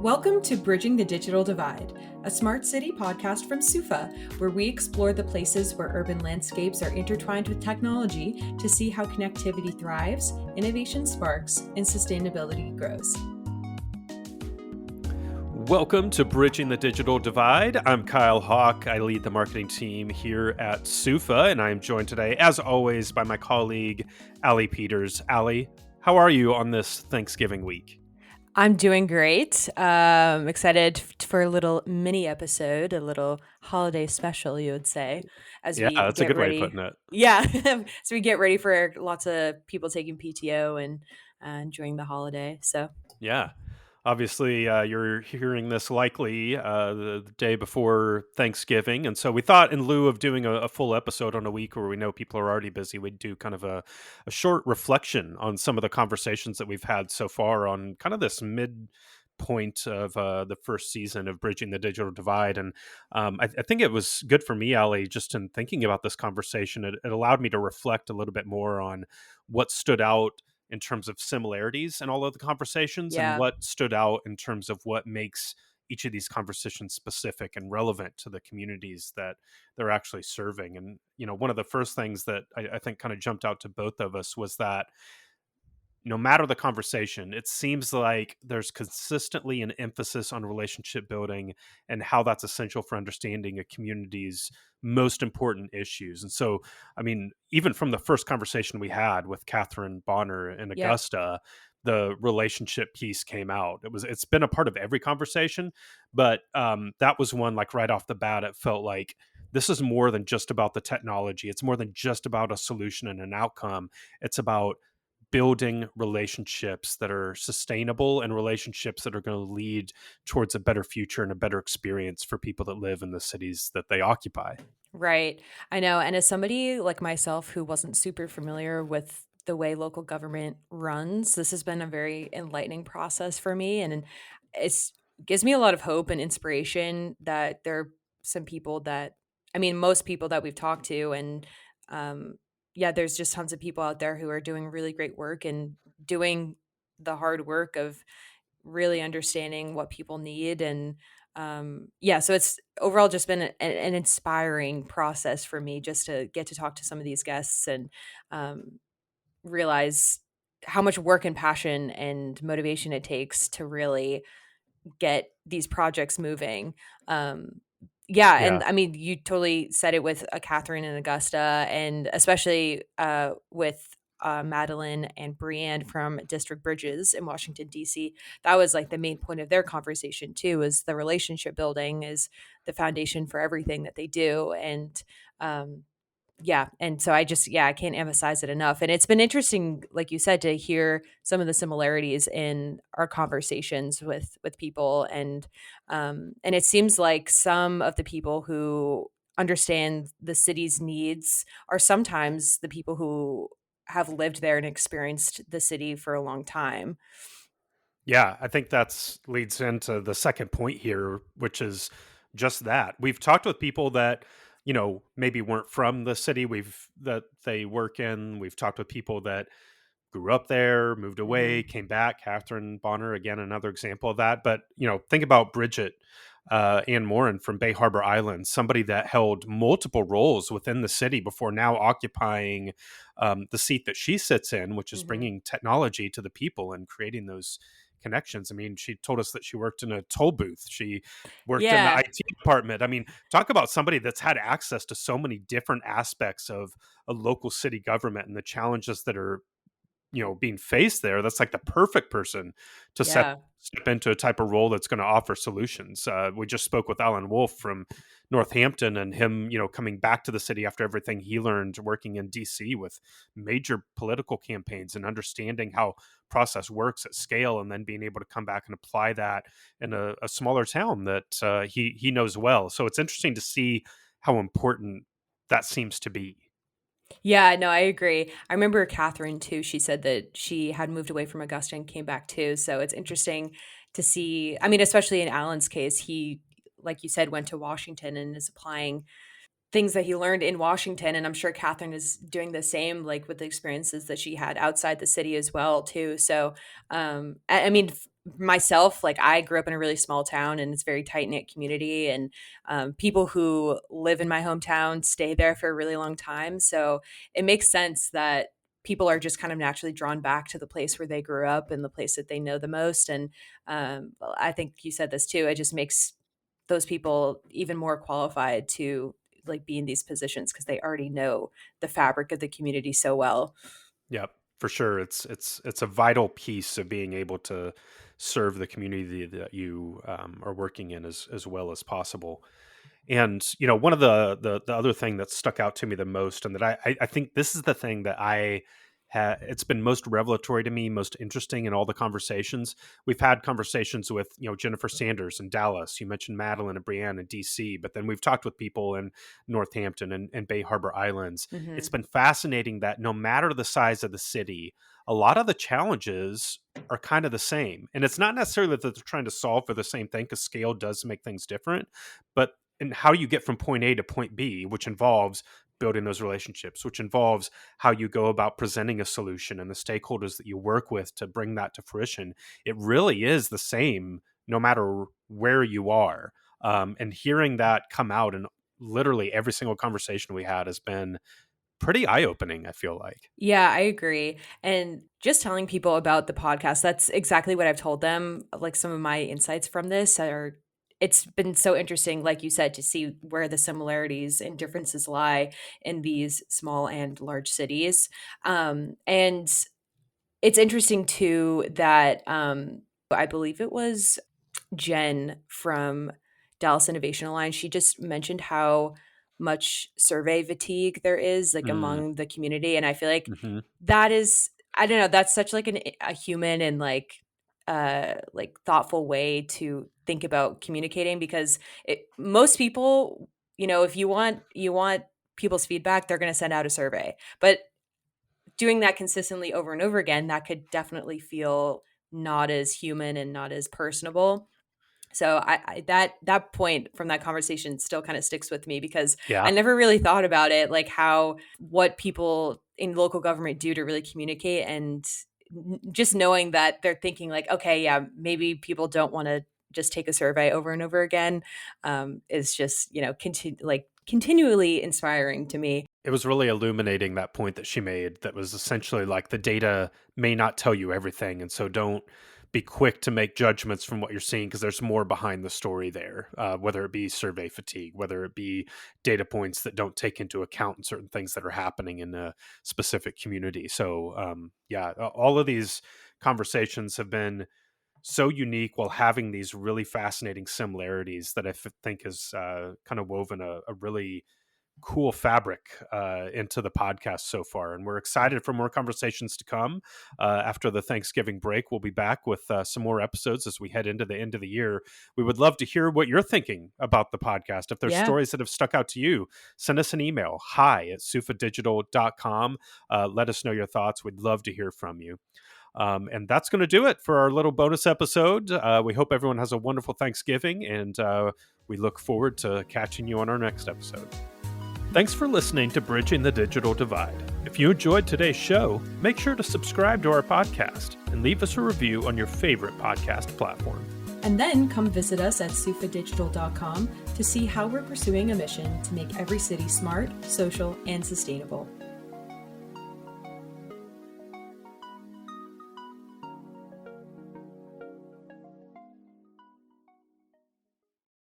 Welcome to Bridging the Digital Divide, a smart city podcast from SUFA, where we explore the places where urban landscapes are intertwined with technology to see how connectivity thrives, innovation sparks, and sustainability grows. Welcome to Bridging the Digital Divide. I'm Kyle Hawk. I lead the marketing team here at SUFA, and I'm joined today, as always, by my colleague, Allie Peters. Allie, how are you on this Thanksgiving week? I'm doing great. Excited for a little mini episode, a little holiday special, you would say, as Yeah, we that's a get good way of ready. putting it. Yeah, so we get ready for lots of people taking PTO and enjoying the holiday. So Yeah. Obviously, you're hearing this likely the day before Thanksgiving. And so we thought, in lieu of doing a full episode on a week where we know people are already busy, we'd do kind of a short reflection on some of the conversations that we've had so far on kind of this midpoint of the first season of Bridging the Digital Divide. And I think it was good for me, Ali, just in thinking about this conversation. It allowed me to reflect a little bit more on what stood out in terms of similarities in all of the conversations and yeah, what stood out in terms of what makes each of these conversations specific and relevant to the communities that they're actually serving. And, one of the first things that I think kind of jumped out to both of us was that no matter the conversation, it seems like there's consistently an emphasis on relationship building and how that's essential for understanding a community's most important issues. And so, I mean, even from the first conversation we had with Catherine Bonner in yep, Augusta, the relationship piece came out. It's been a part of every conversation, but that was one, like, right off the bat, it felt like this is more than just about the technology. It's more than just about a solution and an outcome. It's about building relationships that are sustainable and relationships that are going to lead towards a better future and a better experience for people that live in the cities that they occupy. right. I know. And as somebody like myself who wasn't super familiar with the way local government runs, this has been a very enlightening process for me, and it's gives me a lot of hope and inspiration that there are some people that, I mean, most people that we've talked to, and um, yeah, there's just tons of people out there who are doing really great work and doing the hard work of really understanding what people need. And yeah, so it's overall just been an inspiring process for me just to get to talk to some of these guests and um, realize how much work and passion and motivation it takes to really get these projects moving. Yeah, Yeah. and I mean, you totally said it with Catherine and Augusta, and especially with Madeline and Brianne from District Bridges in Washington D.C. That was like the main point of their conversation too. Is the relationship building is the foundation for everything that they do, and um, yeah, and so I can't emphasize it enough. And it's been interesting, like you said, to hear some of the similarities in our conversations with people, and it seems like some of the people who understand the city's needs are sometimes the people who have lived there and experienced the city for a long time. Yeah, I think that's leads into the second point here, which is just that. We've talked with people that, maybe weren't from the city that they work in. We've talked with people that grew up there, moved away, Hmm. came back. Catherine Bonner, again, another example of that. But, think about Bridget Ann Morin from Bay Harbor Island, somebody that held multiple roles within the city before now occupying the seat that she sits in, which is Hmm. bringing technology to the people and creating those connections. I mean, she told us that she worked in a toll booth. She worked in the Yeah, IT department. I mean, talk about somebody that's had access to so many different aspects of a local city government and the challenges that are being faced there. That's like the perfect person to yeah, step into a type of role that's going to offer solutions. We just spoke with Alan Wolf from Northampton, and him coming back to the city after everything he learned working in DC with major political campaigns and understanding how process works at scale, and then being able to come back and apply that in a smaller town that he knows well. So it's interesting to see how important that seems to be. yeah, no, I agree. I remember Catherine too. She said that she had moved away from Augusta and came back too. So it's interesting to see. I mean, especially in Alan's case, he, like you said, went to Washington and is applying things that he learned in Washington. And I'm sure Catherine is doing the same, like with the experiences that she had outside the city as well, too. So, I mean, myself, like I grew up in a really small town and it's a very tight knit community, and people who live in my hometown stay there for a really long time. So it makes sense that people are just kind of naturally drawn back to the place where they grew up and the place that they know the most. And well, I think you said this too. It just makes those people even more qualified to like be in these positions because they already know the fabric of the community so well. Yep, for sure. It's a vital piece of being able to serve the community that you are working in as well as possible. And one of the other thing that stuck out to me the most, and that I think this is the thing that it's been most revelatory to me, most interesting in all the conversations. We've had conversations with Jennifer Sanders in Dallas. You mentioned Madeline and Brianne in DC, but then we've talked with people in Northampton and Bay Harbor Islands. Mm-hmm. It's been fascinating that no matter the size of the city, a lot of the challenges are kind of the same. And it's not necessarily that they're trying to solve for the same thing, because scale does make things different, but in how you get from point A to point B, which involves building those relationships, which involves how you go about presenting a solution and the stakeholders that you work with to bring that to fruition. It really is the same no matter where you are. And hearing that come out in literally every single conversation we had has been pretty eye-opening, I feel like. Yeah, I agree. And just telling people about the podcast, that's exactly what I've told them. Like some of my insights from this are, it's been so interesting, like you said, to see where the similarities and differences lie in these small and large cities. And it's interesting too that I believe it was Jen from Dallas Innovation Alliance, she just mentioned how much survey fatigue there is like Mm, among the community. And I feel like mhm. that is, I don't know, that's such like a human and like thoughtful way to think about communicating, because most people, if you want people's feedback, they're going to send out a survey. But doing that consistently over and over again, that could definitely feel not as human and not as personable. So that point from that conversation still kind of sticks with me, because I Yeah. never really thought about it, like what people in local government do to really communicate, and just knowing that they're thinking like, okay, yeah, maybe people don't want to just take a survey over and over again, is just continually inspiring to me. It was really illuminating, that point that she made, that was essentially like the data may not tell you everything. And so don't be quick to make judgments from what you're seeing, because there's more behind the story there, whether it be survey fatigue, whether it be data points that don't take into account certain things that are happening in a specific community. So, yeah, all of these conversations have been so unique while having these really fascinating similarities that think has kind of woven a really cool fabric into the podcast so far. And we're excited for more conversations to come. After the Thanksgiving break, we'll be back with some more episodes as we head into the end of the year. We would love to hear what you're thinking about the podcast. If there's Yeah. stories that have stuck out to you, send us an email, hi@sufadigital.com. Let us know your thoughts. We'd love to hear from you. And that's going to do it for our little bonus episode. We hope everyone has a wonderful Thanksgiving, and we look forward to catching you on our next episode. Thanks for listening to Bridging the Digital Divide. If you enjoyed today's show, make sure to subscribe to our podcast and leave us a review on your favorite podcast platform. And then come visit us at sufadigital.com to see how we're pursuing a mission to make every city smart, social, and sustainable.